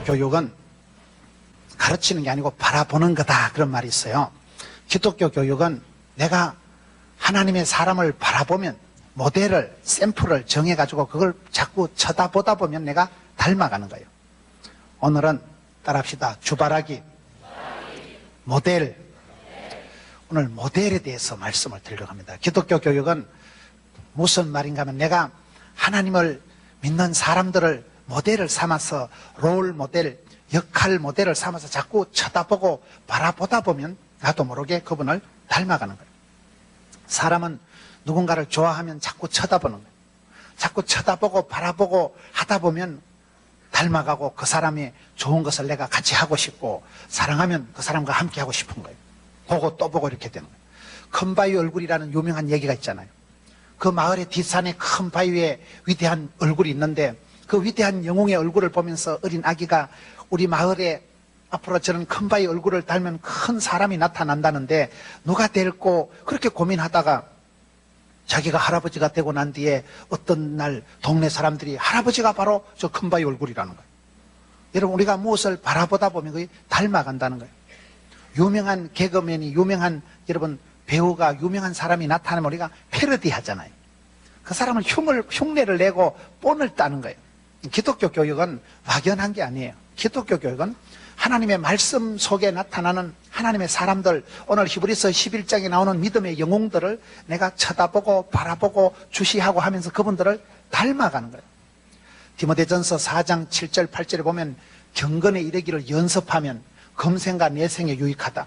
교육은 가르치는 게 아니고 바라보는 거다, 그런 말이 있어요. 기독교 교육은 내가 하나님의 사람을 바라보면 모델을, 샘플을 정해가지고 그걸 자꾸 쳐다보다 보면 내가 닮아가는 거예요. 오늘은 따라합시다. 주바라기, 모델. 오늘 모델에 대해서 말씀을 드리려고 합니다. 기독교 교육은 무슨 말인가 하면 내가 하나님을 믿는 사람들을 모델을 삼아서 롤 모델, 역할 모델을 삼아서 자꾸 쳐다보고 바라보다 보면 나도 모르게 그분을 닮아가는 거예요. 사람은 누군가를 좋아하면 자꾸 쳐다보는 거예요. 자꾸 쳐다보고 바라보고 하다 보면 닮아가고 그 사람이 좋은 것을 내가 같이 하고 싶고 사랑하면 그 사람과 함께 하고 싶은 거예요. 보고 또 보고 이렇게 되는 거예요. 큰 바위 얼굴이라는 유명한 얘기가 있잖아요. 그 마을의 뒷산에 큰 바위에 위대한 얼굴이 있는데 그 위대한 영웅의 얼굴을 보면서 어린 아기가 우리 마을에 앞으로 저런 큰 바위 얼굴을 닮은 큰 사람이 나타난다는데 누가 될고 그렇게 고민하다가 자기가 할아버지가 되고 난 뒤에 어떤 날 동네 사람들이 할아버지가 바로 저 큰 바위 얼굴이라는 거예요. 여러분, 우리가 무엇을 바라보다 보면 그게 닮아간다는 거예요. 유명한 개그맨이, 유명한 여러분 배우가, 유명한 사람이 나타나면 우리가 패러디 하잖아요. 그 사람은 흉내를 내고 뽐을 따는 거예요. 기독교 교육은 막연한 게 아니에요. 기독교 교육은 하나님의 말씀 속에 나타나는 하나님의 사람들, 오늘 히브리서 11장에 나오는 믿음의 영웅들을 내가 쳐다보고 바라보고 주시하고 하면서 그분들을 닮아가는 거예요. 디모데전서 4장 7절 8절에 보면 경건에 이르기를 연습하면 금생과 내생에 유익하다.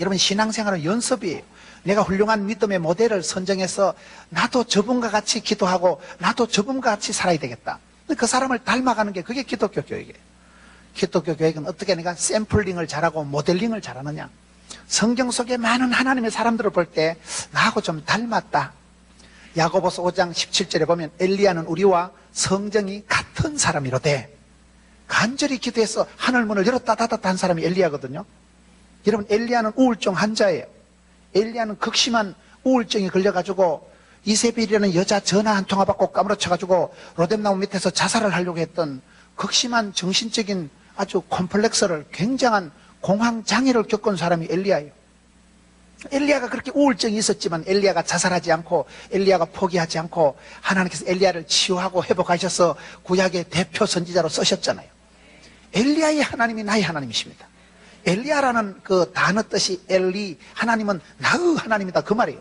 여러분, 신앙생활은 연습이에요. 내가 훌륭한 믿음의 모델을 선정해서 나도 저분과 같이 기도하고 나도 저분과 같이 살아야 되겠다. 그 사람을 닮아가는 게 그게 기독교 교육이에요. 기독교 교육은 어떻게 내가 샘플링을 잘하고 모델링을 잘하느냐. 성경 속에 많은 하나님의 사람들을 볼 때 나하고 좀 닮았다. 야고보서 5장 17절에 보면 엘리야는 우리와 성정이 같은 사람이로되, 간절히 기도해서 하늘문을 열었다 닫았다 한 사람이 엘리야거든요. 여러분, 엘리야는 우울증 환자예요. 엘리야는 극심한 우울증이 걸려가지고 이세벨이라는 여자 전화 한 통화 받고 까무러쳐가지고 로뎀나무 밑에서 자살을 하려고 했던 극심한 정신적인 아주 콤플렉스를, 굉장한 공황장애를 겪은 사람이 엘리야예요. 엘리야가 그렇게 우울증이 있었지만 엘리야가 자살하지 않고 엘리야가 포기하지 않고 하나님께서 엘리야를 치유하고 회복하셔서 구약의 대표 선지자로 쓰셨잖아요. 엘리야의 하나님이 나의 하나님이십니다. 엘리야라는 그 단어 뜻이 엘리, 하나님은 나의 하나님이다, 그 말이에요.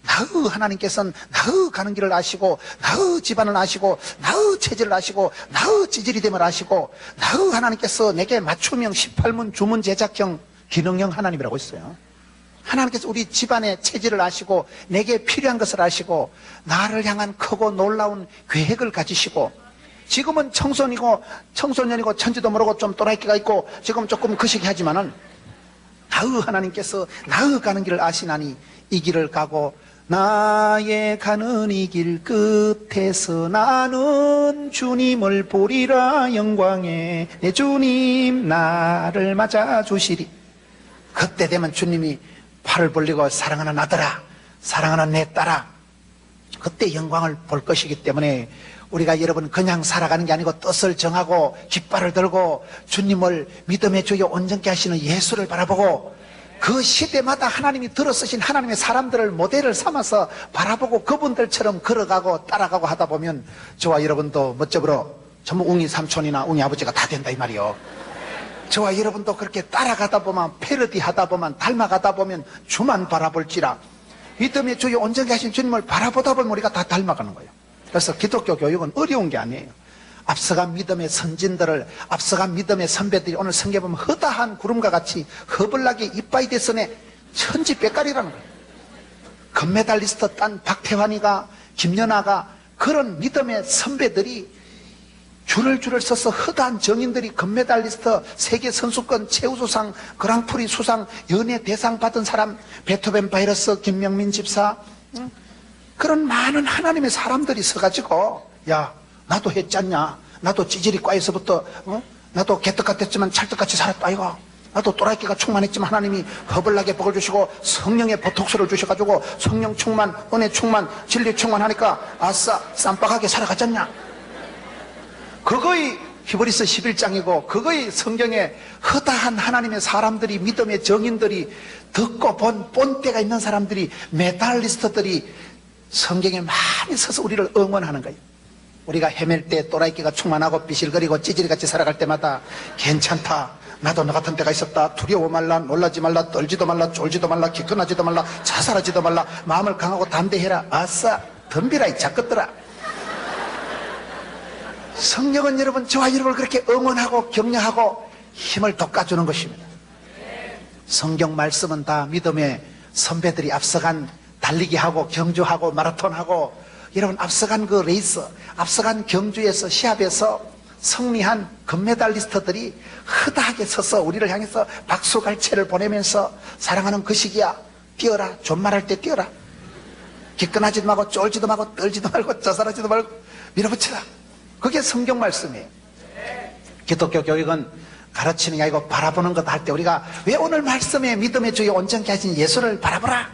나의 하나님께서는 나의 가는 길을 아시고 나의 집안을 아시고 나의 체질을 아시고 나의 찌질이 됨을 아시고 나의 하나님께서 내게 맞춤형 18문 주문 제작형 기능형 하나님이라고 있어요. 하나님께서 우리 집안의 체질을 아시고 내게 필요한 것을 아시고 나를 향한 크고 놀라운 계획을 가지시고, 지금은 청소년이고 천지도 모르고 좀 또라이끼가 있고 지금 조금 거시기하지만은 나의 하나님께서 나의 가는 길을 아시나니 이 길을 가고 나의 가는 이 길 끝에서 나는 주님을 보리라. 영광에 내 주님 나를 맞아주시리. 그때 되면 주님이 팔을 벌리고 사랑하는 아들아, 사랑하는 내 딸아, 그때 영광을 볼 것이기 때문에 우리가 여러분 그냥 살아가는 게 아니고 뜻을 정하고 깃발을 들고 주님을 믿음의 주요 온전케 하시는 예수를 바라보고 그 시대마다 하나님이 들어쓰신 하나님의 사람들을 모델을 삼아서 바라보고 그분들처럼 걸어가고 따라가고 하다 보면 저와 여러분도 멋져보러 전부 웅이 삼촌이나 웅이 아버지가 다 된다 이 말이요. 저와 여러분도 그렇게 따라가다 보면, 패러디 하다 보면, 닮아가다 보면 주만 바라볼지라. 믿음의 주요 온전케 하신 주님을 바라보다 보면 우리가 다 닮아가는 거예요. 그래서 기독교 교육은 어려운 게 아니에요. 앞서간 믿음의 선진들을, 앞서간 믿음의 선배들이 오늘 성경에 보면 허다한 구름과 같이 허벌나게 이빠이 대선에 천지백갈이라는 거예요. 금메달리스트 딴 박태환이가, 김연아가, 그런 믿음의 선배들이 줄을 서서 허다한 정인들이 금메달리스트, 세계선수권 최우수상, 그랑프리 수상, 연예대상 받은 사람, 베토벤 바이러스, 김명민 집사, 그런 많은 하나님의 사람들이 서가지고 야, 나도 했잖냐, 나도 찌질이 과에서부터 나도 개떡 같았지만 찰떡같이 살았다 이거, 나도 또라이끼가 충만했지만 하나님이 허벌나게 복을 주시고 성령의 보톡스를 주셔가지고 성령 충만, 은혜 충만, 진리 충만하니까 아싸 쌈박하게 살아갔잖냐. 그거의 히브리서 11장이고 그거의 성경에 허다한 하나님의 사람들이, 믿음의 정인들이, 듣고 본 본때가 있는 사람들이, 메달리스트들이 성경에 많이 서서 우리를 응원하는 거예요. 우리가 헤맬 때 또라이끼가 충만하고 비실거리고 찌질이같이 살아갈 때마다 괜찮다, 나도 너 같은 때가 있었다, 두려워 말라, 놀라지 말라, 떨지도 말라, 쫄지도 말라, 기권하지도 말라, 자살하지도 말라, 마음을 강하고 담대해라. 아싸, 덤비라 이 작것들아. 성령은 여러분, 저와 여러분을 그렇게 응원하고 격려하고 힘을 돋궈주는 것입니다. 성경 말씀은 다 믿음의 선배들이 앞서간 달리기 하고 경주하고 마라톤하고 여러분 앞서간 그 레이스, 앞서간 경주에서 시합에서 승리한 금메달리스트들이 허다하게 서서 우리를 향해서 박수갈채를 보내면서 사랑하는 그 시기야, 뛰어라, 존말할 때 뛰어라, 기권하지도 말고 쫄지도 말고 떨지도 말고 자살하지도 말고 밀어붙여라. 그게 성경 말씀이에요. 기독교 교육은 가르치는 게 아니고 바라보는 것 할 때 우리가 왜 오늘 말씀에 믿음의 주에 온전케 하신 예수를 바라보라.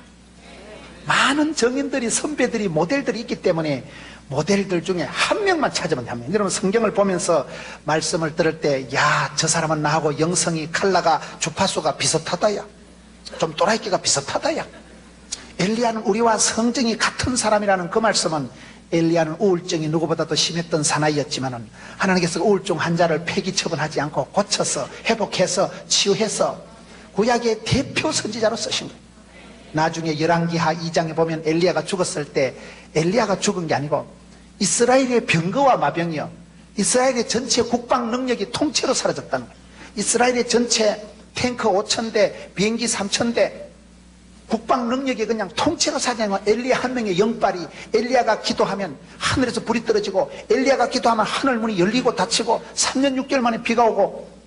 많은 정인들이, 선배들이, 모델들이 있기 때문에 모델들 중에 한 명만 찾으면 됩니다. 여러분 성경을 보면서 말씀을 들을 때, 야, 저 사람은 나하고 영성이, 칼라가, 주파수가 비슷하다야, 좀 또라이끼가 비슷하다야. 엘리야는 우리와 성정이 같은 사람이라는 그 말씀은, 엘리야는 우울증이 누구보다도 심했던 사나이였지만은 하나님께서 우울증 환자를 폐기 처분하지 않고 고쳐서 회복해서 치유해서 구약의 대표 선지자로 쓰신 거예요. 나중에 열왕기하 2장에 보면 엘리야가 죽었을 때 엘리야가 죽은 게 아니고 이스라엘의 병거와 마병이요, 이스라엘의 전체 국방 능력이 통째로 사라졌다는 거예요. 이스라엘의 전체 탱크 5,000대, 비행기 3,000대, 국방 능력이 그냥 통째로 사라진 엘리야 한 명의 영빨이, 엘리야가 기도하면 하늘에서 불이 떨어지고, 엘리야가 기도하면 하늘 문이 열리고 닫히고 3년 6개월 만에 비가 오고,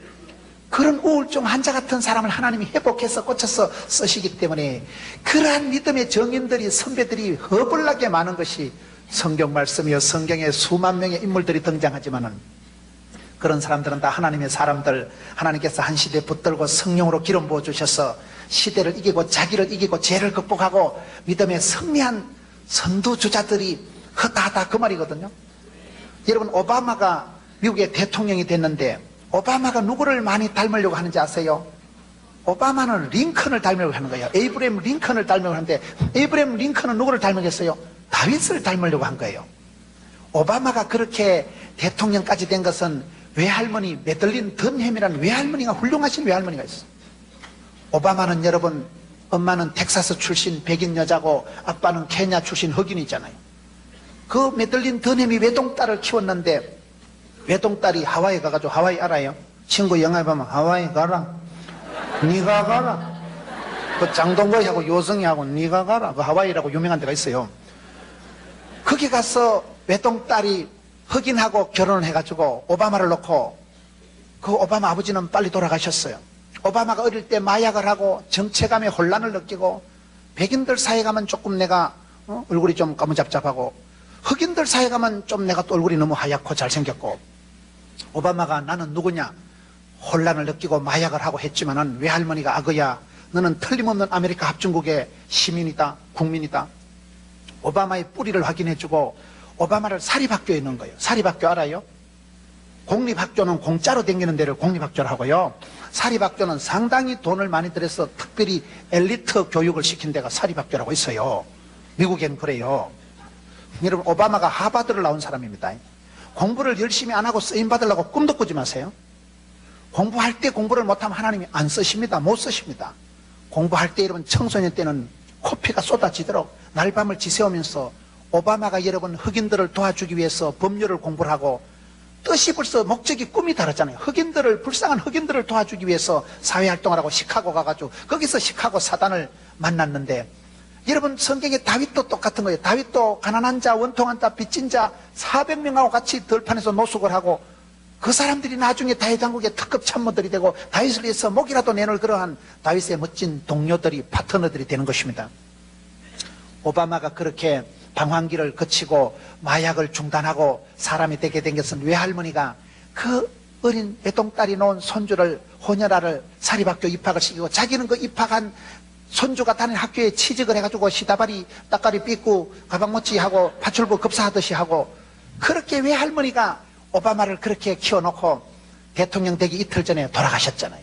그런 우울증 환자 같은 사람을 하나님이 회복해서 고쳐서 쓰시기 때문에 그러한 믿음의 정인들이, 선배들이 허블나게 많은 것이 성경 말씀이요. 성경에 수만 명의 인물들이 등장하지만은 그런 사람들은 다 하나님의 사람들, 하나님께서 한 시대에 붙들고 성령으로 기름 부어주셔서 시대를 이기고 자기를 이기고 죄를 극복하고 믿음의 승리한 선두주자들이 허다하다, 그 말이거든요. 여러분, 오바마가 미국의 대통령이 됐는데 오바마가 누구를 많이 닮으려고 하는지 아세요? 오바마는 링컨을 닮으려고 하는 거예요. 에이브레임 링컨을 닮으려고 하는데, 에이브레임 링컨은 누구를 닮으겠어요? 다윗을 닮으려고 한 거예요. 오바마가 그렇게 대통령까지 된 것은 외할머니 메들린 던햄이라는 외할머니가, 훌륭하신 외할머니가 있어요. 오바마는 여러분, 엄마는 텍사스 출신 백인 여자고 아빠는 케냐 출신 흑인이잖아요. 그 메들린 던햄이 외동딸을 키웠는데, 외동딸이 하와이 가가지고, 하와이 알아요? 친구 영화에 보면 하와이 가라, 니가 가라, 그 장동건이하고 요성이하고 니가 가라, 그 하와이라고 유명한 데가 있어요. 거기 가서 외동딸이 흑인하고 결혼을 해가지고 오바마를 놓고, 그 오바마 아버지는 빨리 돌아가셨어요. 오바마가 어릴 때 마약을 하고 정체감에 혼란을 느끼고, 백인들 사이에 가면 조금 내가 얼굴이 좀 까무잡잡하고, 흑인들 사이에 가면 좀 내가 또 얼굴이 너무 하얗고 잘생겼고, 오바마가 나는 누구냐 혼란을 느끼고 마약을 하고 했지만은 외할머니가 아거야, 너는 틀림없는 아메리카 합중국의 시민이다, 국민이다. 오바마의 뿌리를 확인해주고 오바마를 사립학교에 넣은 거예요. 사립학교 알아요? 공립학교는 공짜로 다니는 데를 공립학교를 하고요, 사립학교는 상당히 돈을 많이 들여서 특별히 엘리트 교육을 시킨 데가 사립학교라고 있어요. 미국엔 그래요. 여러분, 오바마가 하버드를 나온 사람입니다. 공부를 열심히 안 하고 쓰임 받으려고 꿈도 꾸지 마세요. 공부할 때 공부를 못하면 하나님이 안 쓰십니다. 못 쓰십니다. 공부할 때, 여러분, 청소년 때는 코피가 쏟아지도록 날밤을 지새우면서 오바마가 여러분 흑인들을 도와주기 위해서 법률을 공부를 하고, 뜻이 벌써 목적이, 꿈이 다르잖아요. 흑인들을, 불쌍한 흑인들을 도와주기 위해서 사회활동을 하고 시카고 가가지고 거기서 시카고 사단을 만났는데, 여러분 성경에 다윗도 똑같은 거예요. 다윗도 가난한 자, 원통한 자, 빚진 자 400명하고 같이 들판에서 노숙을 하고, 그 사람들이 나중에 다윗 왕국의 특급 참모들이 되고 다윗을 위해서 목이라도 내놓을 그러한 다윗의 멋진 동료들이, 파트너들이 되는 것입니다. 오바마가 그렇게 방황기를 거치고 마약을 중단하고 사람이 되게 된 것은 외할머니가 그 어린 외동딸이 놓은 손주를, 호녀라를 사립학교 입학을 시키고, 자기는 그 입학한 손주가 다니는 학교에 취직을 해가지고 시다발이 따까리 삐고 가방모찌 하고 파출부 급사하듯이 하고, 그렇게 외할머니가 오바마를 그렇게 키워놓고 대통령 되기 이틀 전에 돌아가셨잖아요.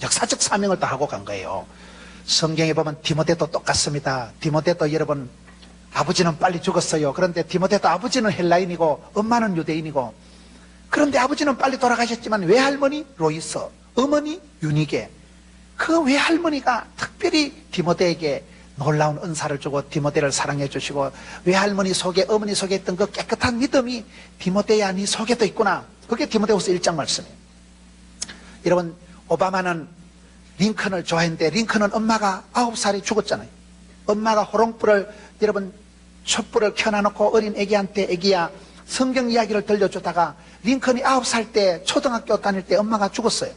역사적 사명을 다 하고 간 거예요. 성경에 보면 디모데도 똑같습니다. 디모데도 여러분 아버지는 빨리 죽었어요. 그런데 디모데도 아버지는 헬라인이고 엄마는 유대인이고, 그런데 아버지는 빨리 돌아가셨지만 외할머니 로이스, 어머니 유니게, 그 외할머니가 특별히 디모데에게 놀라운 은사를 주고 디모데를 사랑해 주시고, 외할머니 속에 어머니 속에 있던 그 깨끗한 믿음이 디모데야 네 속에도 있구나. 그게 디모데후서 1장 말씀이에요. 여러분 오바마는 링컨을 좋아했는데 링컨은 엄마가 9살에 죽었잖아요. 엄마가 호롱불을 여러분 촛불을 켜놔놓고 어린 애기한테 애기야 성경 이야기를 들려주다가 링컨이 9살 때 초등학교 다닐 때 엄마가 죽었어요.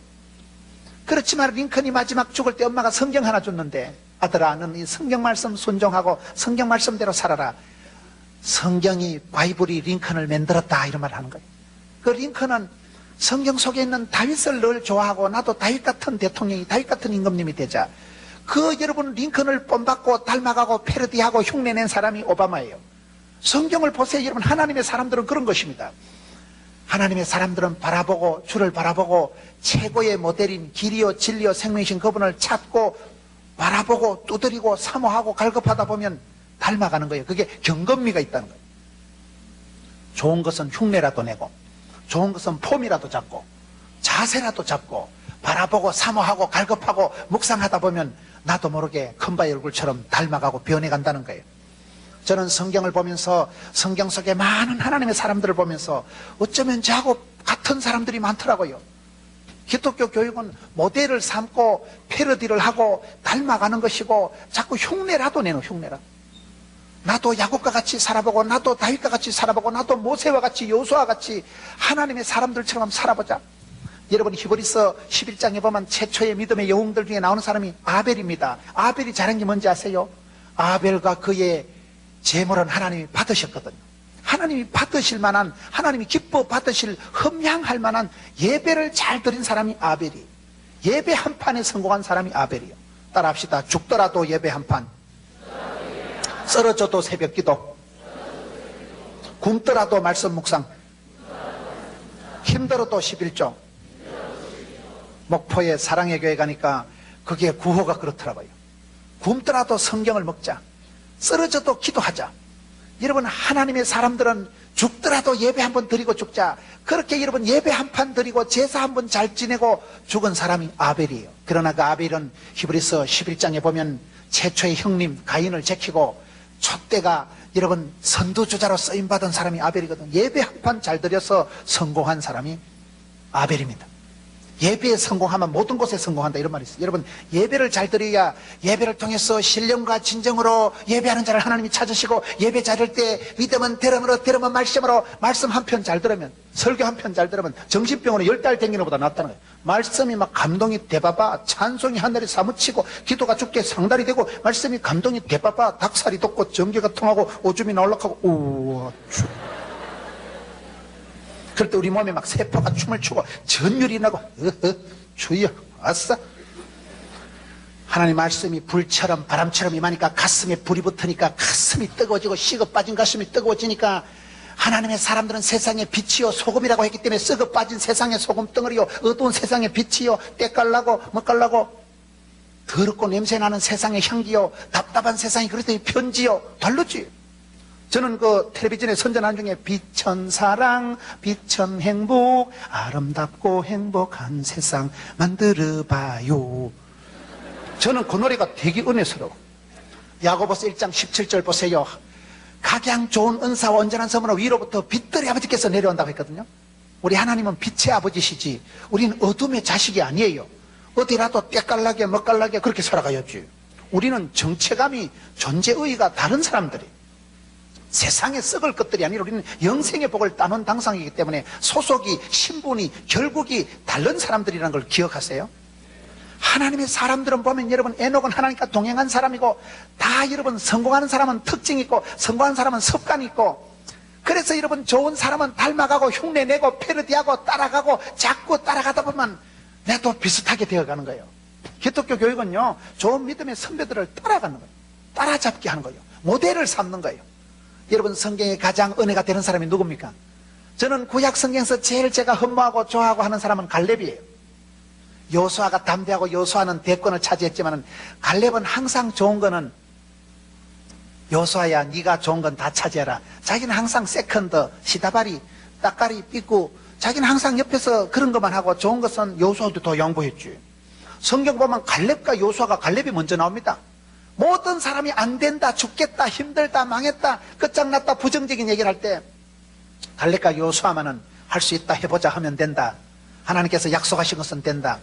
그렇지만 링컨이 마지막 죽을 때 엄마가 성경 하나 줬는데, 아들아 너는 이 성경 말씀 순종하고 성경 말씀대로 살아라. 성경이 바이블이 링컨을 만들었다 이런 말을 하는 거예요. 그 링컨은 성경 속에 있는 다윗을 늘 좋아하고, 나도 다윗 같은 대통령이 다윗 같은 임금님이 되자, 그 여러분 링컨을 본받고 닮아가고 패러디하고 흉내낸 사람이 오바마예요. 성경을 보세요. 여러분 하나님의 사람들은 그런 것입니다. 하나님의 사람들은 바라보고 주를 바라보고 최고의 모델인 길이요 진리요 생명이신 그분을 찾고 바라보고 두드리고 사모하고 갈급하다 보면 닮아가는 거예요. 그게 경건미가 있다는 거예요. 좋은 것은 흉내라도 내고, 좋은 것은 폼이라도 잡고, 자세라도 잡고, 바라보고 사모하고 갈급하고 묵상하다 보면 나도 모르게 큰바의 얼굴처럼 닮아가고 변해간다는 거예요. 저는 성경을 보면서, 성경 속에 많은 하나님의 사람들을 보면서 어쩌면 저하고 같은 사람들이 많더라고요. 기독교 교육은 모델을 삼고 패러디를 하고 닮아가는 것이고, 자꾸 흉내라도 내는, 흉내라도. 나도 야곱과 같이 살아보고, 나도 다윗과 같이 살아보고, 나도 모세와 같이 여호수아와 같이 하나님의 사람들처럼 살아보자. 여러분 히브리서 11장에 보면 최초의 믿음의 영웅들 중에 나오는 사람이 아벨입니다. 아벨이 잘한 게 뭔지 아세요? 아벨과 그의 제물은 하나님이 받으셨거든요. 하나님이 받으실 만한, 하나님이 기뻐 받으실 흠향할 만한 예배를 잘 드린 사람이 아벨이, 예배 한 판에 성공한 사람이 아벨이요. 따라합시다. 죽더라도 예배 한 판, 쓰러져도 새벽 기도, 굶더라도 말씀 묵상, 힘들어도 11조. 목포에 사랑의 교회 가니까 그게 구호가 그렇더라고요. 굶더라도 성경을 먹자, 쓰러져도 기도하자. 여러분 하나님의 사람들은 죽더라도 예배 한번 드리고 죽자. 그렇게 여러분 예배 한 판 드리고 제사 한번 잘 지내고 죽은 사람이 아벨이에요. 그러나 그 아벨은 히브리서 11장에 보면 최초의 형님 가인을 제키고 촛대가 여러분 선두주자로 쓰임받은 사람이 아벨이거든. 예배 한 판 잘 드려서 성공한 사람이 아벨입니다. 예배에 성공하면 모든 곳에 성공한다 이런 말이 있어요. 여러분 예배를 잘 드려야, 예배를 통해서 신령과 진정으로 예배하는 자를 하나님이 찾으시고, 예배 잘할 때 믿음은 들음으로 들음은 말씀으로, 말씀 한 편 잘 들으면, 설교 한 편 잘 들으면 정신병원에 10달 댕기는 것보다 낫다는 거예요. 말씀이 막 감동이 대바바, 찬송이 하늘에 사무치고 기도가 죽게 상달이 되고, 말씀이 감동이 대바바, 닭살이 돋고 전기가 통하고 오줌이 나올락하고, 우와 그럴 때 우리 몸에 막 세포가 춤을 추고 전율이 나고, 주여 아싸. 하나님 말씀이 불처럼 바람처럼 임하니까 가슴에 불이 붙으니까 가슴이 뜨거워지고, 식어 빠진 가슴이 뜨거워지니까 하나님의 사람들은 세상의 빛이요 소금이라고 했기 때문에 썩어 빠진 세상의 소금 덩어리요 어두운 세상의 빛이요 때깔나고 먹깔나고 더럽고 냄새나는 세상의 향기요 답답한 세상이 그랬더니 편지요 달르지. 저는 그 텔레비전에 선전하는 중에 빛천 사랑, 빛천 행복, 아름답고 행복한 세상 만들어봐요. 저는 그 노래가 되게 은혜스러워. 야고보서 1장 17절 보세요. 각양 좋은 은사와 온전한 선물로 위로부터 빛들의 아버지께서 내려온다고 했거든요. 우리 하나님은 빛의 아버지시지 우리는 어둠의 자식이 아니에요. 어디라도 때깔나게 먹깔나게 그렇게 살아가야지. 우리는 정체감이, 존재의의가 다른 사람들이, 세상에 썩을 것들이 아니라 우리는 영생의 복을 따는 당상이기 때문에 소속이, 신분이, 결국이 다른 사람들이라는 걸 기억하세요. 하나님의 사람들은 보면 여러분 에녹은 하나님과 동행한 사람이고, 다 여러분 성공하는 사람은 특징이 있고 성공하는 사람은 습관이 있고, 그래서 여러분 좋은 사람은 닮아가고 흉내내고 패러디하고 따라가고, 자꾸 따라가다 보면 내도 비슷하게 되어가는 거예요. 기독교 교육은요 좋은 믿음의 선배들을 따라가는 거예요. 따라잡기 하는 거예요. 모델을 삼는 거예요. 여러분 성경에 가장 은혜가 되는 사람이 누굽니까? 저는 구약 성경에서 제일 제가 흠모하고 좋아하고 하는 사람은 갈렙이에요. 여호수아가 담대하고 여호수아는 대권을 차지했지만 갈렙은 항상 좋은 거는 여호수아야 네가 좋은 건 다 차지해라. 자기는 항상 세컨드, 시다바리, 따까리, 삐꾸 자기는 항상 옆에서 그런 것만 하고 좋은 것은 여호수아도 더 양보했지. 성경 보면 갈렙과 여호수아가 갈렙이 먼저 나옵니다. 모든 사람이 안 된다, 죽겠다, 힘들다, 망했다, 끝장났다, 부정적인 얘기를 할 때 갈렙과 여호수아만은 할 수 있다, 해보자 하면 된다. 하나님께서 약속하신 것은 된다.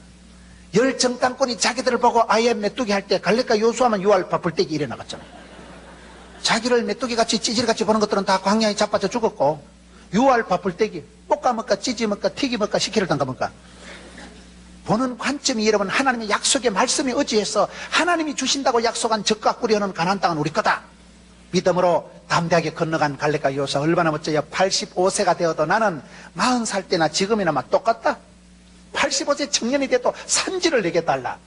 열 정탐꾼이 자기들을 보고 아예 메뚜기 할 때 갈렙과 여호수아만 유알 바풀떼기 일어 나갔잖아. 자기를 메뚜기같이 찌질같이 보는 것들은 다 광야에 자빠져 죽었고 유알 바풀떼기 볶아 먹까 찌지 먹까 튀기 먹까 시키를 담가 먹까 보는 관점이 여러분 하나님의 약속의 말씀에 의지해서 하나님이 주신다고 약속한 적과 꿀이오는 가나안 땅은 우리 거다. 믿음으로 담대하게 건너간 갈렙과 여호수아 얼마나 멋져요. 85세가 되어도 나는 40살 때나 지금이나 막 똑같다. 85세 청년이 돼도 산지를 내게 달라.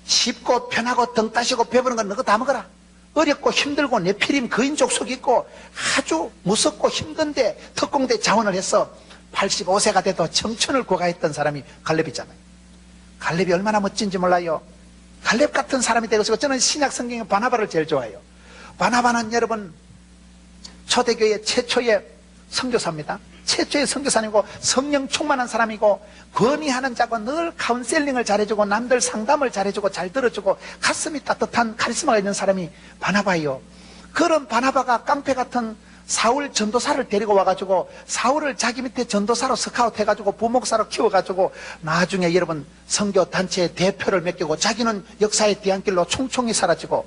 쉽고 편하고 등 따시고 배부른 건 너가 다 먹어라. 어렵고 힘들고 네피림 거인족 속이 있고 아주 무섭고 힘든데 특공대 자원을 해서 85세가 돼도 청춘을 고가했던 사람이 갈렙이잖아요. 갈렙이 얼마나 멋진지 몰라요. 갈렙 같은 사람이 되고 싶고 저는 신약 성경의 바나바를 제일 좋아해요. 바나바는 여러분 초대교회 최초의 선교사입니다. 최초의 선교사님이고 성령 충만한 사람이고 권위하는 자고 늘 카운셀링을 잘해주고 남들 상담을 잘해주고 잘 들어주고 가슴이 따뜻한 카리스마가 있는 사람이 바나바예요. 그런 바나바가 깡패 같은 사울 전도사를 데리고 와가지고 사울을 자기 밑에 전도사로 스카우트 해가지고 부목사로 키워가지고 나중에 여러분 선교단체의 대표를 맡기고 자기는 역사의 뒤안길로 총총히 사라지고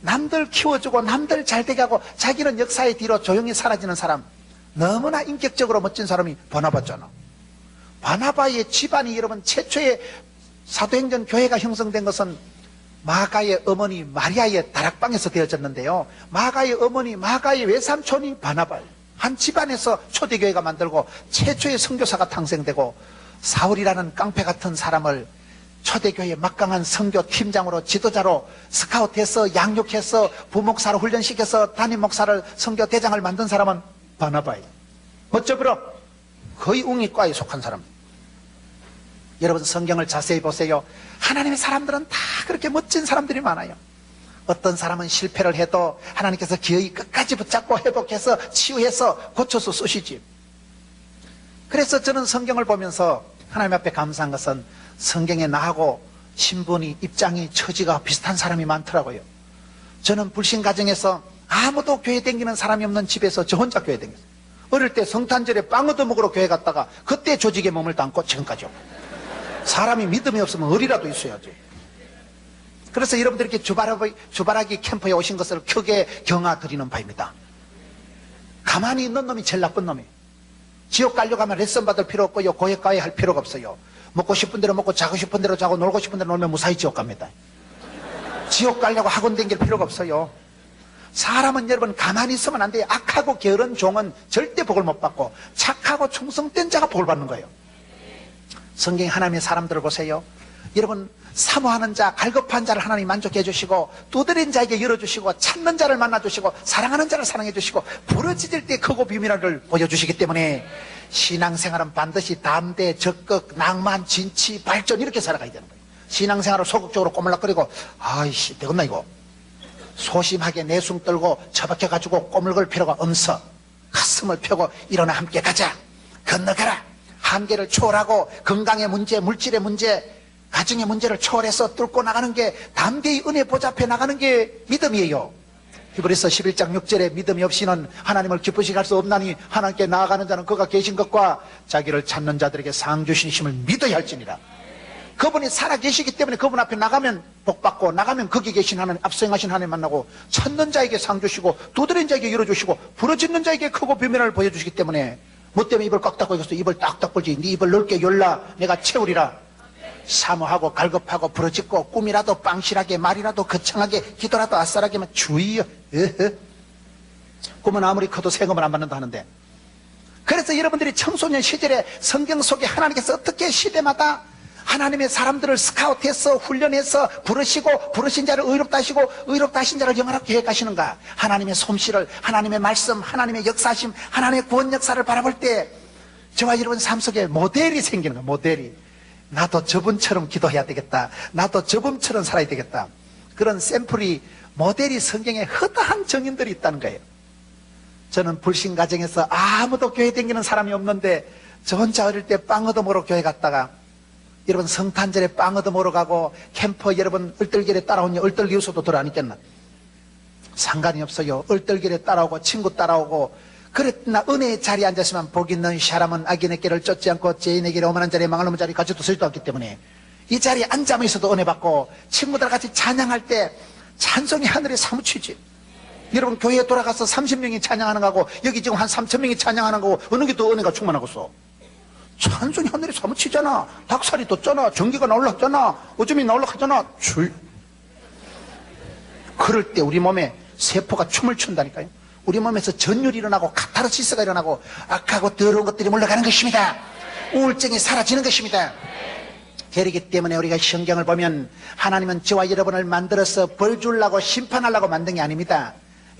남들 키워주고 남들 잘되게 하고 자기는 역사의 뒤로 조용히 사라지는 사람, 너무나 인격적으로 멋진 사람이 바나바잖아. 바나바의 집안이 여러분 최초의 사도행전 교회가 형성된 것은 마가의 어머니 마리아의 다락방에서 되어졌는데요. 마가의 어머니 마가의 외삼촌이 바나바, 한 집안에서 초대교회가 만들고 최초의 선교사가 탄생되고 사울이라는 깡패 같은 사람을 초대교회 막강한 선교 팀장으로 지도자로 스카우트해서 양육해서 부목사로 훈련시켜서 담임 목사를 선교 대장을 만든 사람은 바나바예요. 멋져 보러 거의 웅이과에 속한 사람. 여러분 성경을 자세히 보세요. 하나님의 사람들은 다 그렇게 멋진 사람들이 많아요. 어떤 사람은 실패를 해도 하나님께서 기어이 끝까지 붙잡고 회복해서 치유해서 고쳐서 쓰시지. 그래서 저는 성경을 보면서 하나님 앞에 감사한 것은 성경에 나하고 신분이 입장이 처지가 비슷한 사람이 많더라고요. 저는 불신 가정에서 아무도 교회 다니는 사람이 없는 집에서 저 혼자 교회 다녔어요. 어릴 때 성탄절에 빵 얻어먹으러 교회 갔다가 그때 조직에 몸을 담고 지금까지 오고. 사람이 믿음이 없으면 어리라도 있어야지. 그래서 여러분들이 이렇게 주바라기 캠프에 오신 것을 크게 경아드리는 바입니다. 가만히 있는 놈이 제일 나쁜 놈이에요. 지옥 가려고 하면 레슨 받을 필요 없고요, 고액가에 할 필요가 없어요. 먹고 싶은 대로 먹고 자고 싶은 대로 자고 놀고 싶은 대로 놀면 무사히 지옥 갑니다. 지옥 가려고 학원 다닐 필요가 없어요. 사람은 여러분 가만히 있으면 안 돼요. 악하고 게으른 종은 절대 복을 못 받고 착하고 충성된 자가 복을 받는 거예요. 성경 하나님의 사람들을 보세요. 여러분 사모하는 자, 갈급한 자를 하나님 만족해 주시고 두드린 자에게 열어주시고 찾는 자를 만나주시고 사랑하는 자를 사랑해 주시고 부러지질 때 크고 비밀한 걸 보여주시기 때문에 신앙생활은 반드시 담대, 적극, 낭만, 진치, 발전 이렇게 살아가야 되는 거예요. 신앙생활을 소극적으로 꼬물락거리고 아이씨 되겠나 이거 소심하게 내숭 떨고 처박혀가지고 꼬물걸 필요가 없어. 가슴을 펴고 일어나 함께 가자. 건너가라. 한계를 초월하고 건강의 문제, 물질의 문제, 가정의 문제를 초월해서 뚫고 나가는 게 담대히 은혜 보좌 앞에 나가는 게 믿음이에요. 히브리서 11장 6절에 믿음이 없이는 하나님을 기쁘시게 할 수 없나니 하나님께 나아가는 자는 그가 계신 것과 자기를 찾는 자들에게 상 주시심을 믿어야 할지니라. 그분이 살아계시기 때문에 그분 앞에 나가면 복받고 나가면 거기 계신 하나님, 앞서행하신 하나님 만나고 찾는 자에게 상 주시고 두드린 자에게 열어주시고 부러지는 자에게 크고 비밀을 보여주시기 때문에 뭐 때문에 입을 꽉 닫고 있어. 입을 딱딱 벌지. 네 입을 넓게 열라. 내가 채우리라. 사모하고 갈급하고 부러지고 꿈이라도 빵실하게 말이라도 거창하게 기도라도 아싸라게만 주의여. 꿈은 아무리 커도 세금을 안 받는다 하는데, 그래서 여러분들이 청소년 시절에 성경 속에 하나님께서 어떻게 시대마다 하나님의 사람들을 스카우트해서 훈련해서 부르시고 부르신 자를 의롭다 하시고 의롭다 하신 자를 영원하게 계획하시는가? 하나님의 솜씨를, 하나님의 말씀, 하나님의 역사심, 하나님의 구원 역사를 바라볼 때 저와 여러분 삶 속에 모델이 생기는 거예요. 모델이. 나도 저분처럼 기도해야 되겠다. 나도 저분처럼 살아야 되겠다. 그런 샘플이, 모델이 성경에 허다한 정인들이 있다는 거예요. 저는 불신 가정에서 아무도 교회 다니는 사람이 없는데 저 혼자 어릴 때 빵 얻어 먹으러 교회 갔다가, 여러분 성탄절에 빵 얻어 먹으러 가고 캠퍼 여러분 얼떨결에 따라오니 얼떨기우서도 들어 안 있겠나? 상관이 없어요. 얼떨결에 따라오고 친구 따라오고, 그랬나 은혜의 자리에 앉았으면 복 있는 사람은 악인의 길을 쫓지 않고 죄인에게 오만한 자리에 망할 놈의 자리에 가지도 서지도 않기 때문에 이 자리에 앉아만 있어도 은혜 받고, 친구들 같이 찬양할 때 찬송이 하늘에 사무치지. 여러분 교회에 돌아가서 30명이 찬양하는 거하고 여기 지금 한 3,000명이 찬양하는 거고 어느 게 더 은혜가 충만하겠어? 찬송이 하늘에 사무치잖아. 닭살이 떴잖아. 전기가 나올랐잖아. 어쩌면 나올라가잖아. 그럴 때 우리 몸에 세포가 춤을 춘다니까요. 우리 몸에서 전율이 일어나고 카타르시스가 일어나고 악하고 더러운 것들이 물러가는 것입니다. 우울증이 사라지는 것입니다. 그렇기 때문에 우리가 성경을 보면 하나님은 저와 여러분을 만들어서 벌 주려고 심판하려고 만든 게 아닙니다.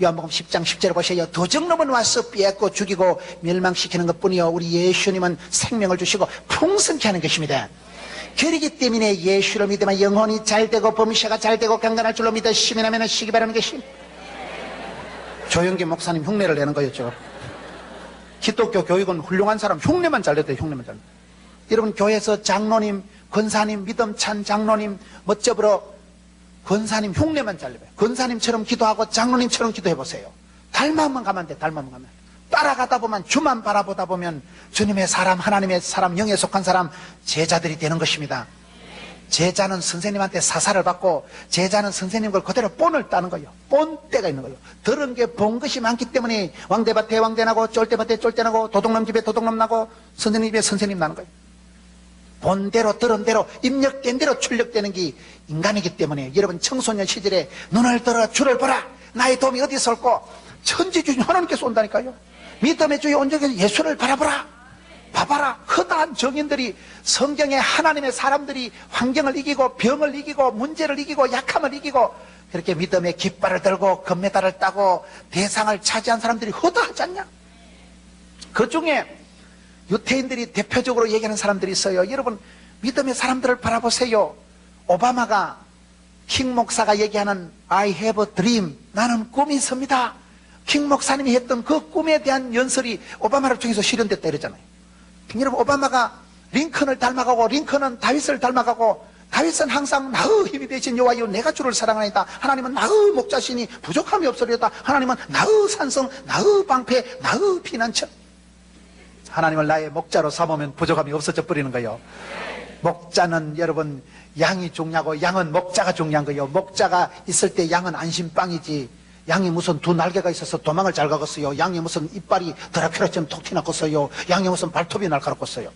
요한복음 10장 10절을 보세요. 도적놈은 와서 빼앗고 죽이고 멸망시키는 것뿐이요 우리 예수님은 생명을 주시고 풍성케 하는 것입니다. 그렇기 때문에 예수를 믿으면 영혼이 잘되고 범죄가 잘되고 강건할 줄로 믿어 시민하면 하시기 바라는 것이, 조영기 목사님 흉내를 내는 거였죠. 기독교 교육은 훌륭한 사람 흉내만 잘 내도 돼요. 흉내만 잘 내도. 여러분 교회에서 장로님, 권사님, 믿음찬 장로님 멋져보러 권사님 흉내만 잘 내봐요. 권사님처럼 기도하고 장로님처럼 기도해보세요. 닮아만 가면 돼. 닮아만 가면. 따라가다 보면, 주만 바라보다 보면 주님의 사람, 하나님의 사람, 영에 속한 사람, 제자들이 되는 것입니다. 제자는 선생님한테 사사를 받고 제자는 선생님 걸 그대로 본을 따는 거예요. 본때가 있는 거예요. 들은 게 본 것이 많기 때문에 왕대밭에 왕대 나고 쫄대밭에 쫄대 나고 도둑놈 집에 도둑놈 나고 선생님 집에 선생님 나는 거예요. 본대로 들은 대로 입력된 대로 출력되는 게 인간이기 때문에 여러분 청소년 시절에 눈을 들어 주를 보라. 나의 도움이 어디서 올고? 천지주신 하나님께서 온다니까요. 믿음의 주의 온전히 예수를 바라보라. 봐봐라. 허다한 정인들이, 성경에 하나님의 사람들이 환경을 이기고 병을 이기고 문제를 이기고 약함을 이기고 그렇게 믿음의 깃발을 들고 금메달을 따고 대상을 차지한 사람들이 허다하지 않냐? 그 중에 유태인들이 대표적으로 얘기하는 사람들이 있어요. 여러분 믿음의 사람들을 바라보세요. 오바마가, 킹 목사가 얘기하는 I have a dream, 나는 꿈이 있습니다. 킹 목사님이 했던 그 꿈에 대한 연설이 오바마를 통해서 실현됐다 이러잖아요. 여러분 오바마가 링컨을 닮아가고 링컨은 다윗을 닮아가고 다윗은 항상 나의 힘이 되신 여호와여 내가 주를 사랑하나이다. 하나님은 나의 목자시니 부족함이 없으리로다. 하나님은 나의 산성, 나의 방패, 나의 피난처. 하나님을 나의 목자로 삼으면 부족함이 없어져 버리는 거예요. 목자는 여러분 양이 중요하고 양은 목자가 중요한 거예요. 목자가 있을 때 양은 안심빵이지. 양이 무슨 두 날개가 있어서 도망을 잘 가겠어요. 양이 무슨 이빨이 드라큘라처럼 톡 튀나겠어요. 양이 무슨 발톱이 날카롭겠어요.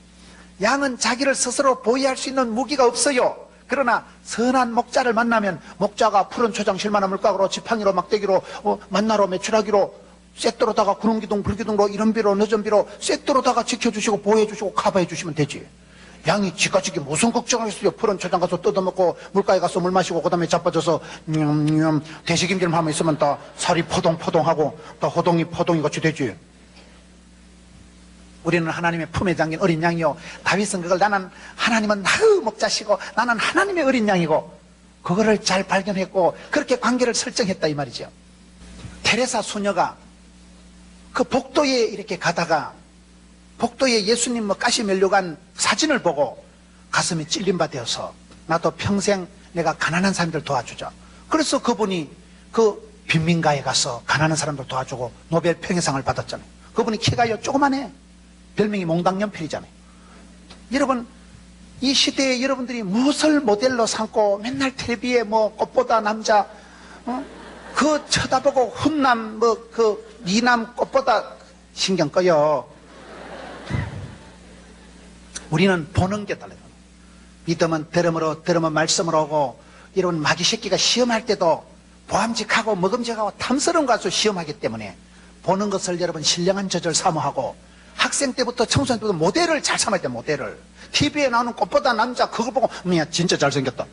양은 자기를 스스로 보호할 수 있는 무기가 없어요. 그러나 선한 목자를 만나면 목자가 푸른 초장 실만한 물가로 지팡이로 막대기로 만나로 매출하기로 쇠도로다가 구름기둥 불기둥으로 이른비로 늦은비로 쇠도로다가 지켜주시고 보호해주시고 커버해주시면 되지. 양이 지가지기 무슨 걱정하겠어요. 푸른 초장 가서 뜯어먹고 물가에 가서 물 마시고 그 다음에 자빠져서 대식임질 하면 있으면 또 살이 포동포동하고 또 호동이 포동이 같이 되지. 우리는 하나님의 품에 잠긴 어린 양이요. 다윗은 그걸 나는 하나님은 나의 목자시고 나는 하나님의 어린 양이고 그거를 잘 발견했고 그렇게 관계를 설정했다 이 말이죠. 테레사 수녀가 그 복도에 이렇게 가다가 복도에 예수님 가시 면류관 사진을 보고 가슴이 찔린 바 되어서 나도 평생 내가 가난한 사람들 도와주자. 그래서 그분이 그 빈민가에 가서 가난한 사람들 도와주고 노벨 평화상을 받았잖아요. 그분이 키가요 조그만해. 별명이 몽당연필이잖아요. 여러분 이 시대에 여러분들이 무엇을 모델로 삼고 맨날 텔레비에 뭐 꽃보다 남자 그 쳐다보고 훈남 그 미남 꽃보다 신경 꺼요. 우리는 보는 게 달라요. 믿음은 들음으로 들음은 말씀으로 오고 이런 마귀 새끼가 시험할 때도 보암직하고 먹음직하고 탐스러운 것을 시험하기 때문에 보는 것을 여러분 신령한 저절 사모하고 학생 때부터 청소년 때부터 모델을 잘 삼아야 돼. 모델을. TV에 나오는 꽃보다 남자 그거 보고 야 진짜 잘생겼다.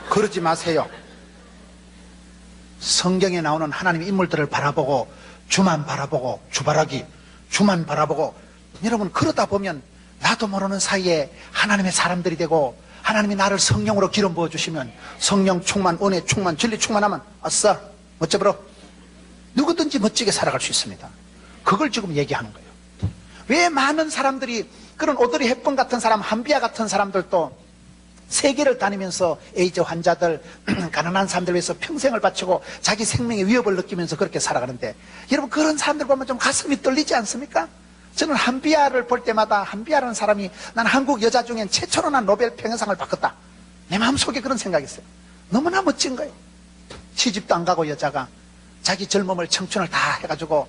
그러지 마세요. 성경에 나오는 하나님의 인물들을 바라보고 주만 바라보고 주바라기 주만 바라보고 여러분 그러다 보면 나도 모르는 사이에 하나님의 사람들이 되고 하나님이 나를 성령으로 기름 부어주시면 성령 충만 은혜 충만 진리 충만하면 아싸 멋져버려. 누구든지 멋지게 살아갈 수 있습니다. 그걸 지금 얘기하는 거예요. 왜 많은 사람들이 그런 오드리 헵번 같은 사람 한비아 같은 사람들도 세계를 다니면서 에이즈 환자들 가난한 사람들 위해서 평생을 바치고 자기 생명의 위협을 느끼면서 그렇게 살아가는데 여러분 그런 사람들 보면 좀 가슴이 떨리지 않습니까? 저는 한비아를 볼 때마다 한비아라는 사람이 난 한국 여자 중엔 최초로 난 노벨 평화상을 받겠다. 내 마음속에 그런 생각이 있어요. 너무나 멋진 거예요. 시집도 안 가고 여자가 자기 젊음을 청춘을 다 해가지고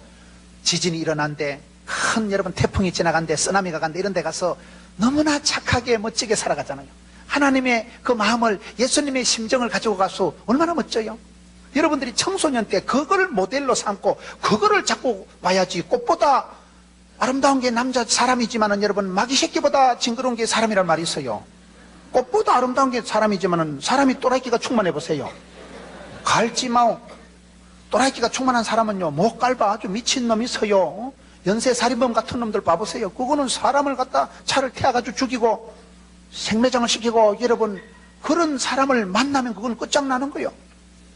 지진이 일어난데 큰 여러분 태풍이 지나간데 쓰나미가 간데 이런 데 가서 너무나 착하게 멋지게 살아가잖아요. 하나님의 그 마음을 예수님의 심정을 가지고 가서 얼마나 멋져요. 여러분들이 청소년 때 그거를 모델로 삼고 그거를 자꾸 봐야지. 꽃보다 아름다운 게 남자 사람이지만은 여러분 마귀 새끼보다 징그러운 게 사람이란 말이 있어요. 꽃보다 아름다운 게 사람이지만은 사람이 또라이끼가 충만해 보세요. 갈지마오 또라이끼가 충만한 사람은요 목 깔봐 아주 미친 놈이 있어요. 연쇄살인범 같은 놈들 봐보세요. 그거는 사람을 갖다 차를 태워가지고 죽이고 생매장을 시키고 여러분 그런 사람을 만나면 그건 끝장나는 거예요.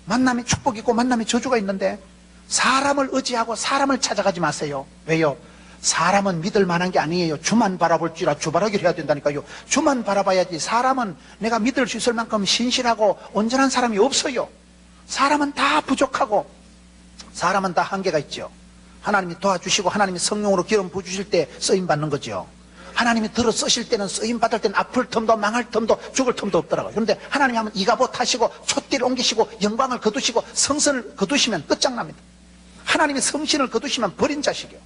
만남이 축복이 있고 만남이 저주가 있는데 사람을 의지하고 사람을 찾아가지 마세요. 왜요? 사람은 믿을 만한 게 아니에요. 주만 바라볼지라 주바라기를 해야 된다니까요. 주만 바라봐야지. 사람은 내가 믿을 수 있을 만큼 신실하고 온전한 사람이 없어요. 사람은 다 부족하고 사람은 다 한계가 있죠. 하나님이 도와주시고 하나님이 성령으로 기름 부으실 때 쓰임받는 거죠. 하나님이 들어 쓰실 때는 쓰임받을 때는 아플 틈도 망할 틈도 죽을 틈도 없더라고요. 그런데 하나님이 하면 이가봇 하시고 촛대를 옮기시고 영광을 거두시고 성선을 거두시면 끝장납니다. 하나님이 성신을 거두시면 버린 자식이요.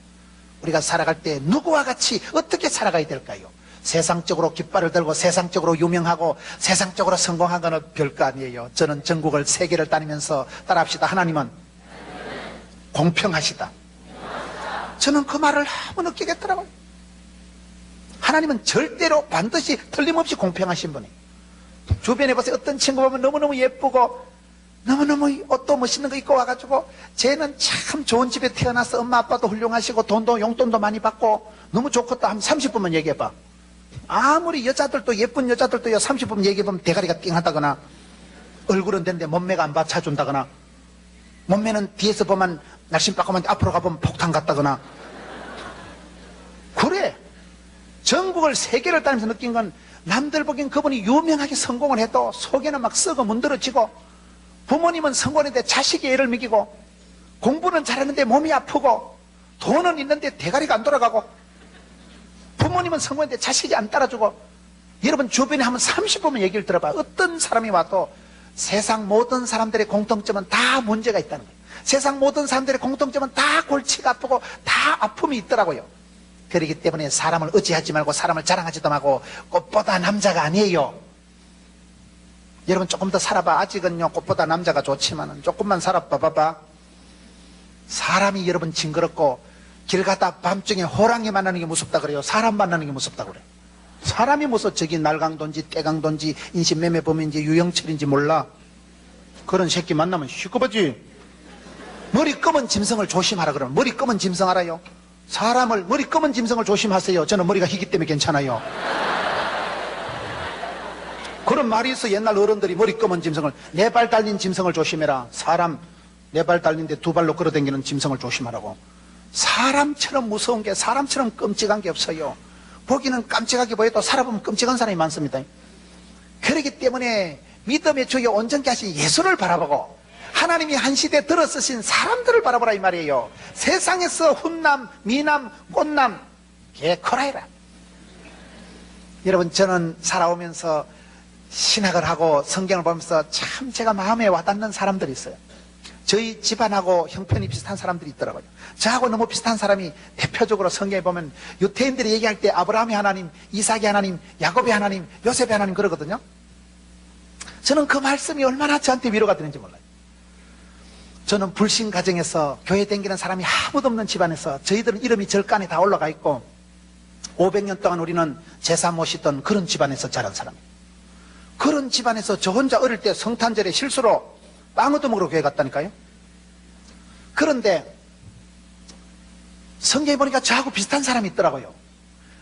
우리가 살아갈 때 누구와 같이 어떻게 살아가야 될까요? 세상적으로 깃발을 들고 세상적으로 유명하고 세상적으로 성공한 건 별거 아니에요. 저는 전국을 세계를 다니면서 따라합시다. 하나님은 공평하시다. 저는 그 말을 너무 느끼겠더라고요. 하나님은 절대로 반드시 틀림없이 공평하신 분이에요. 주변에 보세요. 어떤 친구 보면 너무너무 예쁘고 너무너무 옷도 멋있는 거 입고 와가지고 쟤는 참 좋은 집에 태어나서 엄마 아빠도 훌륭하시고 돈도 용돈도 많이 받고 너무 좋겠다 하면 30분만 얘기해봐. 아무리 여자들도 예쁜 여자들도요 30분 얘기해보면 대가리가 띵하다거나 얼굴은 되는데 몸매가 안 받쳐준다거나 몸매는 뒤에서 보면 날씬빠끔한데 앞으로 가보면 폭탄 같다거나 그래. 전국을 세계를 다니면서 느낀 건 남들 보기엔 그분이 유명하게 성공을 해도 속에는 막 썩어 문드러지고 부모님은 성공했는데 자식이 애를 먹이고 공부는 잘하는데 몸이 아프고 돈은 있는데 대가리가 안 돌아가고 부모님은 성공했는데 자식이 안 따라주고 여러분 주변에 한번 30분만 얘기를 들어봐. 어떤 사람이 와도 세상 모든 사람들의 공통점은 다 문제가 있다는 거예요. 세상 모든 사람들의 공통점은 다 골치가 아프고 다 아픔이 있더라고요. 그렇기 때문에 사람을 의지하지 말고 사람을 자랑하지도 말고 꽃보다 남자가 아니에요. 여러분 조금 더 살아봐. 아직은요 꽃보다 남자가 좋지만은 조금만 살아봐봐. 사람이 여러분 징그럽고 길 가다 밤중에 호랑이 만나는 게 무섭다 그래요. 사람 만나는 게 무섭다 그래. 사람이 무서워. 저기 날강도인지 떼강도인지 인신매매범인지 유영철인지 몰라. 그런 새끼 만나면 시끄러지. 머리 검은 짐승을 조심하라 그러면 머리 검은 짐승 알아요? 사람을 머리 검은 짐승을 조심하세요. 저는 머리가 희기 때문에 괜찮아요. 그런 말이 있어. 옛날 어른들이 머리 검은 짐승을 네 발 달린 짐승을 조심해라. 사람 네 발 달린데 두 발로 걸어다니는 짐승을 조심하라고. 사람처럼 무서운 게 사람처럼 끔찍한 게 없어요. 보기는 깜찍하게 보여도 살아보면 끔찍한 사람이 많습니다. 그렇기 때문에 믿음의 주여 온전케 하신 예수를 바라보고 하나님이 한 시대 들어 쓰신 사람들을 바라보라 이 말이에요. 세상에서 훈남, 미남, 꽃남 개코라이라. 여러분 저는 살아오면서 신학을 하고 성경을 보면서 참 제가 마음에 와닿는 사람들이 있어요. 저희 집안하고 형편이 비슷한 사람들이 있더라고요. 저하고 너무 비슷한 사람이 대표적으로 성경에 보면 유태인들이 얘기할 때 아브라함의 하나님, 이삭의 하나님, 야곱의 하나님, 요셉의 하나님 그러거든요. 저는 그 말씀이 얼마나 저한테 위로가 되는지 몰라요. 저는 불신 가정에서 교회 다니는 사람이 아무도 없는 집안에서 저희들은 이름이 절간에 다 올라가 있고 500년 동안 우리는 제사 모시던 그런 집안에서 자란 사람이에요. 그런 집안에서 저 혼자 어릴 때 성탄절에 실수로 빵 얻어먹으러 교회 갔다니까요. 그런데 성경에 보니까 저하고 비슷한 사람이 있더라고요.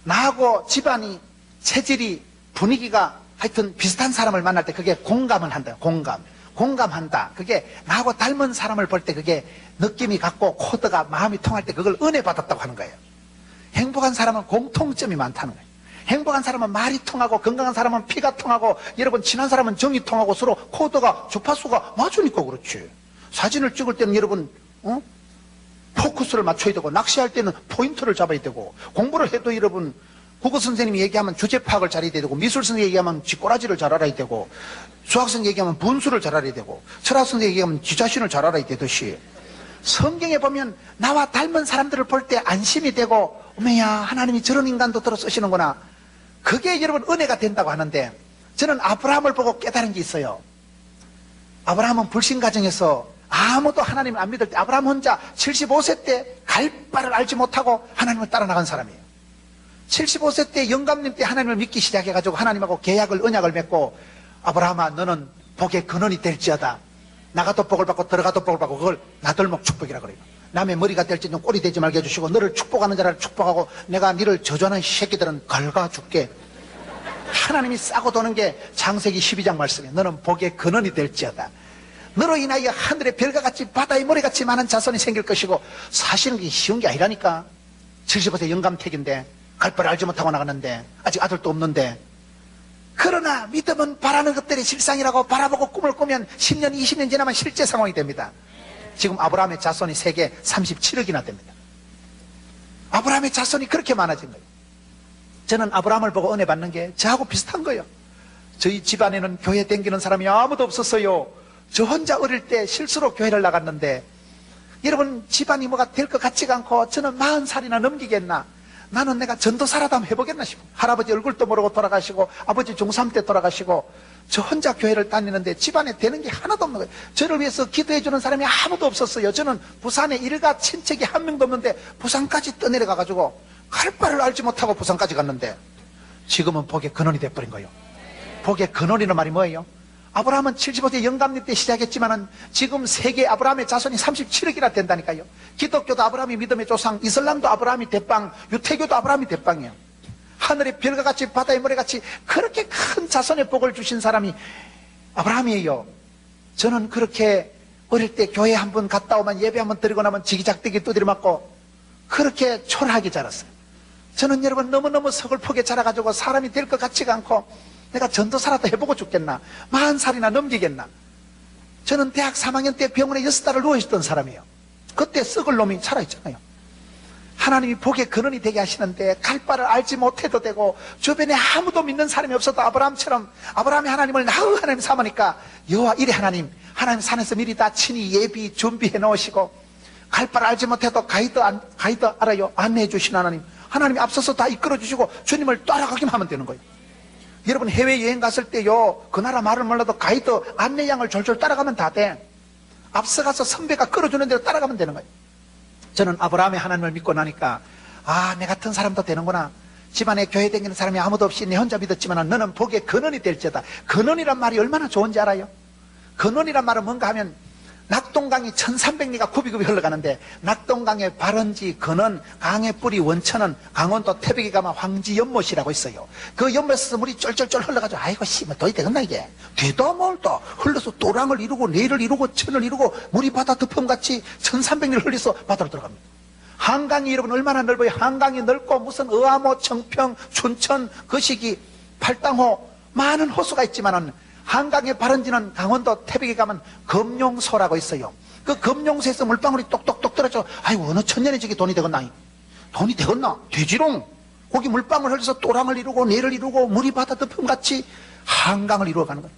나하고 집안이 체질이 분위기가 하여튼 비슷한 사람을 만날 때 그게 공감을 한다. 공감한다. 그게 나하고 닮은 사람을 볼 때 그게 느낌이 같고 코드가 마음이 통할 때 그걸 은혜 받았다고 하는 거예요. 행복한 사람은 공통점이 많다는 거예요. 행복한 사람은 말이 통하고 건강한 사람은 피가 통하고 여러분 친한 사람은 정이 통하고 서로 코드가 주파수가 맞으니까 그렇지. 사진을 찍을 때는 여러분 포커스를 맞춰야 되고 낚시할 때는 포인트를 잡아야 되고 공부를 해도 여러분 국어 선생님이 얘기하면 주제 파악을 잘해야 되고 미술 선생님이 얘기하면 쥐꼬라지를 잘 알아야 되고 수학 선생님이 얘기하면 분수를 잘 알아야 되고 철학 선생님이 얘기하면 지 자신을 잘 알아야 되듯이 성경에 보면 나와 닮은 사람들을 볼 때 안심이 되고 어머야 하나님이 저런 인간도 들어 쓰시는구나. 그게 여러분 은혜가 된다고 하는데 저는 아브라함을 보고 깨달은 게 있어요. 아브라함은 불신 가정에서 아무도 하나님을 안 믿을 때 아브라함 혼자 75세 때 갈 바를 알지 못하고 하나님을 따라 나간 사람이에요. 75세 때 영감님 때 하나님을 믿기 시작해가지고 하나님하고 계약을 언약을 맺고 아브라함아 너는 복의 근원이 될지어다. 나가도 복을 받고 들어가도 복을 받고 그걸 나들목 축복이라 그래요. 남의 머리가 될지 좀 꼴이 되지 말게 해주시고 너를 축복하는 자를 축복하고 내가 너를 저주하는 새끼들은 갉아줄게. 하나님이 싸고 도는 게 창세기 12장 말씀이에요. 너는 복의 근원이 될지어다. 너로 인하여 하늘의 별과 같이 바다의 모래같이 많은 자손이 생길 것이고 사실은 그게 쉬운 게 아니라니까. 75세 영감택인데 갈 바를 알지 못하고 나갔는데 아직 아들도 없는데 그러나 믿음은 바라는 것들이 실상이라고 바라보고 꿈을 꾸면 10년 20년 지나면 실제 상황이 됩니다. 지금 아브라함의 자손이 세계 37억이나 됩니다. 아브라함의 자손이 그렇게 많아진 거예요. 저는 아브라함을 보고 은혜 받는 게 저하고 비슷한 거예요. 저희 집안에는 교회 다니는 사람이 아무도 없었어요. 저 혼자 어릴 때 실수로 교회를 나갔는데 여러분 집안이 뭐가 될 것 같지가 않고 저는 40살이나 넘기겠나. 나는 내가 전도사라도 한번 해보겠나 싶어. 할아버지 얼굴도 모르고 돌아가시고 아버지 중3 때 돌아가시고 저 혼자 교회를 다니는데 집안에 되는 게 하나도 없는 거예요. 저를 위해서 기도해 주는 사람이 아무도 없었어요. 저는 부산에 일가 친척이 한 명도 없는데 부산까지 떠내려가 가지고 갈 바를 알지 못하고 부산까지 갔는데 지금은 복의 근원이 돼버린 거예요. 복의 근원이라는 말이 뭐예요? 아브라함은 75세 영감님 때 시작했지만은 지금 세계 아브라함의 자손이 37억이나 된다니까요. 기독교도 아브라함이 믿음의 조상, 이슬람도 아브라함이 대빵, 유태교도 아브라함이 대빵이에요. 하늘의 별과 같이 바다의 모래같이 그렇게 큰 자손의 복을 주신 사람이 아브라함이에요. 저는 그렇게 어릴 때 교회 한번 갔다 오면 예배 한번 드리고 나면 지기작대기 두드려 맞고 그렇게 초라하게 자랐어요. 저는 여러분 너무너무 서글프게 자라가지고 사람이 될 것 같지가 않고 내가 전도사라도 해보고 죽겠나 40살이나 넘기겠나. 저는 대학 3학년 때 병원에 6달을 누워있던 사람이에요. 그때 썩을 놈이 살아있잖아요. 하나님이 복의 근원이 되게 하시는데 갈 바를 알지 못해도 되고 주변에 아무도 믿는 사람이 없어도 아브라함처럼 아브라함이 하나님을 나의 하나님 삼으니까 여호와 이래 하나님 산에서 미리 다 친히 예비 준비해 놓으시고 갈 바를 알지 못해도 가이드 알아요. 안내해 주신 하나님이 앞서서 다 이끌어 주시고 주님을 따라가기만 하면 되는 거예요. 여러분 해외여행 갔을 때요 그 나라 말을 몰라도 가이드 안내양을 졸졸 따라가면 다 돼. 앞서가서 선배가 끌어주는 대로 따라가면 되는 거예요. 저는 아브라함의 하나님을 믿고 나니까 내 같은 사람도 되는구나. 집안에 교회 다니는 사람이 아무도 없이 내 혼자 믿었지만 너는 복의 근원이 될지어다. 근원이란 말이 얼마나 좋은지 알아요? 근원이란 말은 뭔가 하면 낙동강이 1300리가 굽이굽이 흘러가는데 낙동강의 발원지 근원 강의 뿌리 원천은 강원도 태백에 가면 황지 연못이라고 있어요. 그 연못에서 물이 쫄쫄쫄 흘러가지고 아이고 뭐 도이 되겠나 이게. 되도 뭘도 흘러서 또랑을 이루고 내를 이루고 천을 이루고 물이 바다 덮음같이 1300리를 흘려서 바다로 들어갑니다. 한강이 여러분 얼마나 넓어요. 한강이 넓고 무슨 의암호 청평 춘천 거시기 팔당호 많은 호수가 있지만은 한강의 발원지는 강원도 태백에 가면 금룡소라고 있어요. 그 금룡소에서 물방울이 똑똑똑 떨어져. 아이고 어느 천년에 저게 돈이 되겠나. 돈이 되겠나. 되지롱. 거기 물방울 흘려서 또랑을 이루고 내를 이루고 물이 바다 덮음같이 한강을 이루어가는 거예요.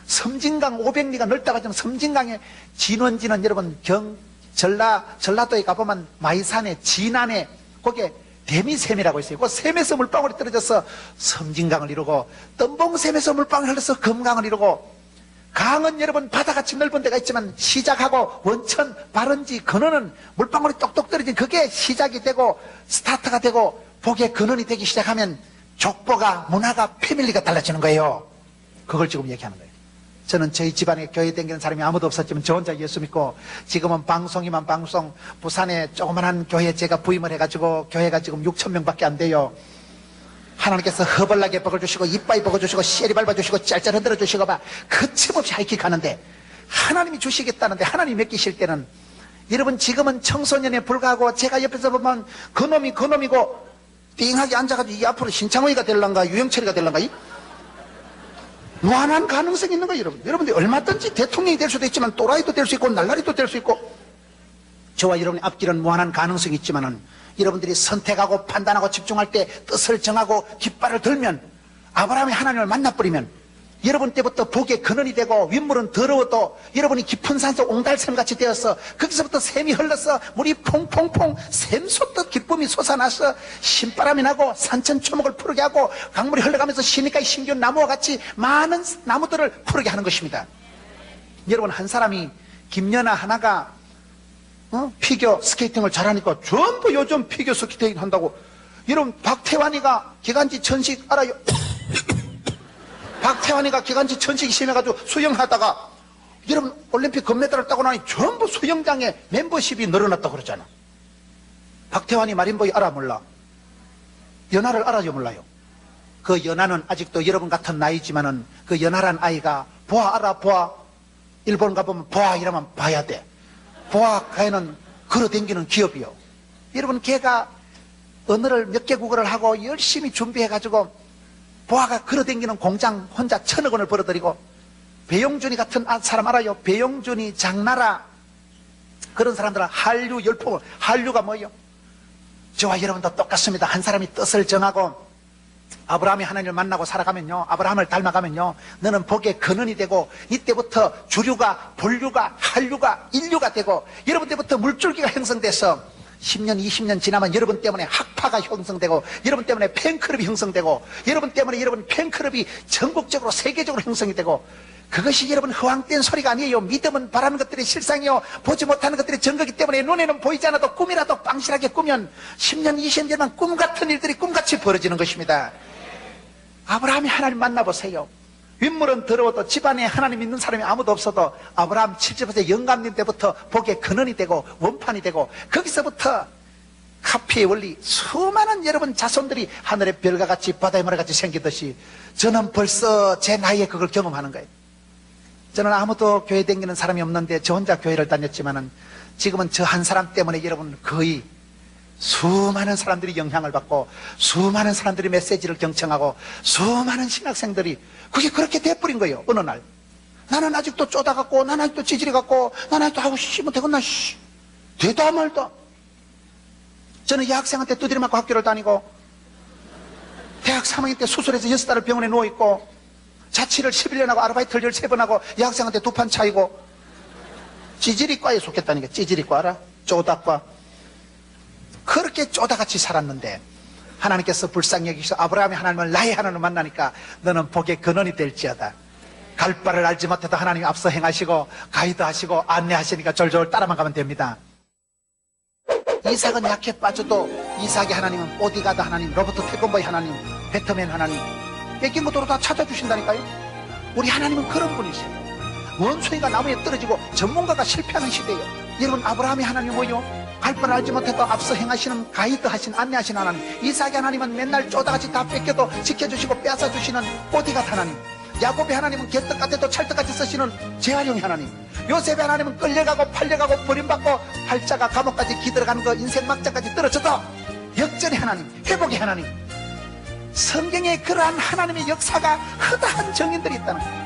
섬진강 500리가 넓다가 섬진강의 진원지는 여러분 전라도에 가보면 마이산에 진안에 거기에 대미샘이라고 있어요. 그 샘에서 물방울이 떨어져서 섬진강을 이루고 덤봉샘에서 물방울이 흘러서 금강을 이루고 강은 여러분 바다같이 넓은 데가 있지만 시작하고 원천, 발원지, 근원은 물방울이 똑똑 떨어진 그게 시작이 되고 스타트가 되고 복의 근원이 되기 시작하면 족보가, 문화가, 패밀리가 달라지는 거예요. 그걸 지금 얘기하는 거예요. 저는 저희 집안에 교회 다니는 사람이 아무도 없었지만 저 혼자 예수 믿고 지금은 방송이만 방송, 부산에 조그만한 교회에 제가 부임을 해가지고 교회가 지금 6,000명밖에 안 돼요. 하나님께서 허벌나게 먹어주시고 이빠이 먹어주시고 씨리 밟아주시고 짤짤 흔들어주시고 막 거침없이 하이킥하는데 하나님이 주시겠다는데 하나님이 맡기실 때는 여러분 지금은 청소년에 불과하고 제가 옆에서 보면 그놈이고 띵하게 앉아가지고 이 앞으로 신창호이가 될란가 유영철이가 될란가 무한한 가능성이 있는 거예요. 여러분들 얼마든지 대통령이 될 수도 있지만 또라이도 될 수 있고 날라리도 될 수 있고 저와 여러분의 앞길은 무한한 가능성이 있지만은 여러분들이 선택하고 판단하고 집중할 때 뜻을 정하고 깃발을 들면 아브라함이 하나님을 만나버리면 여러분 때부터 복의 근원이 되고 윗물은 더러워도 여러분이 깊은 산속 옹달샘같이 되어서 거기서부터 샘이 흘러서 물이 퐁퐁퐁 샘솟듯 기쁨이 솟아나서 신바람이 나고 산천초목을 푸르게 하고 강물이 흘러가면서 시냇가에 심겨운 나무와 같이 많은 나무들을 푸르게 하는 것입니다. 여러분 한 사람이 김연아 하나가 피겨 스케이팅을 잘하니까 전부 요즘 피겨 스케이팅 한다고. 여러분 박태환이가 기관지 천식 알아요? 박태환이가 기관지 천식이 심해가지고 수영하다가 여러분 올림픽 금메달을 따고 나니 전부 수영장에 멤버십이 늘어났다고 그러잖아. 박태환이 마린보이 알아 몰라? 연하를 알아요 몰라요? 그 연하는 아직도 여러분 같은 나이지만은 그 연하란 아이가 보아 알아? 보아? 일본 가보면 보아 이러면 봐야 돼. 보아 가에는 걸어댕기는 기업이요. 여러분 걔가 언어를 몇 개 국어를 하고 열심히 준비해가지고 보아가 걸어댕기는 공장 혼자 1,000억 원을 벌어들이고 배용준이 같은 사람 알아요? 배용준이 장나라 그런 사람들은 한류 열풍을 한류가 뭐예요? 저와 여러분도 똑같습니다. 한 사람이 뜻을 정하고 아브라함이 하나님을 만나고 살아가면요 아브라함을 닮아가면요 너는 복의 근원이 되고 이때부터 주류가 본류가 한류가 인류가 되고 여러분 때부터 물줄기가 형성돼서 10년 20년 지나면 여러분 때문에 학파가 형성되고 여러분 때문에 팬클럽이 형성되고 여러분 때문에 여러분 팬클럽이 전국적으로 세계적으로 형성이 되고 그것이 여러분 허황된 소리가 아니에요. 믿음은 바라는 것들이 실상이요 보지 못하는 것들이 증거이기 때문에 눈에는 보이지 않아도 꿈이라도 빵실하게 꾸면 10년 20년 지나면 꿈같은 일들이 꿈같이 벌어지는 것입니다. 아브라함이 하나님 만나보세요. 윗물은 더러워도 집안에 하나님 믿는 사람이 아무도 없어도 아브라함 70세 영감님 때부터 복의 근원이 되고 원판이 되고 거기서부터 카피의 원리 수많은 여러분 자손들이 하늘의 별과 같이 바다의 모래같이 생기듯이 저는 벌써 제 나이에 그걸 경험하는 거예요. 저는 아무도 교회 다니는 사람이 없는데 저 혼자 교회를 다녔지만은 지금은 저 한 사람 때문에 여러분 거의 수많은 사람들이 영향을 받고 수많은 사람들이 메시지를 경청하고 수많은 신학생들이 그게 그렇게 돼버린 거예요. 어느 날 나는 아직도 쪼다갖고 나는 아직도 찌질이 갖고 나는 아직도 하고 뭐 되겠나 되다 말다. 저는 여학생한테 두드려 맞고 학교를 다니고 대학 3학년 때 수술해서 6달을 병원에 누워있고 자취를 11년 하고 아르바이트를 13번 하고 여학생한테 2판 차이고 찌질이과에 속했다니까. 찌질이과 알아? 쪼다과. 그렇게 쪼다같이 살았는데 하나님께서 불쌍히 여기셔서 아브라함이 하나님을 나의 하나님을 만나니까 너는 복의 근원이 될지어다. 갈 바를 알지 못해도 하나님이 앞서 행하시고 가이드하시고 안내하시니까 졸졸 따라만 가면 됩니다. 이삭은 약해 빠져도 이삭의 하나님은 보디가드 하나님, 로버트 태권보이 하나님, 배터맨 하나님 뺏긴 것도로 다 찾아주신다니까요. 우리 하나님은 그런 분이세요. 원숭이가 나무에 떨어지고 전문가가 실패하는 시대예요. 여러분 아브라함의 하나님이 뭐요? 갈 바를 알지 못해도 앞서 행하시는 가이드하신 안내하신 하나님. 이삭의 하나님은 맨날 쪼다같이 다 뺏겨도 지켜주시고 빼앗아주시는 보디가드 하나님. 야곱의 하나님은 개떡 같아도 찰떡같이 쓰시는 재활용의 하나님. 요셉의 하나님은 끌려가고 팔려가고 버림받고 팔자가 감옥까지 기들어가는 거 인생 막자까지 떨어져도 역전의 하나님, 회복의 하나님. 성경에 그러한 하나님의 역사가 허다한 정인들이 있다는 거예요.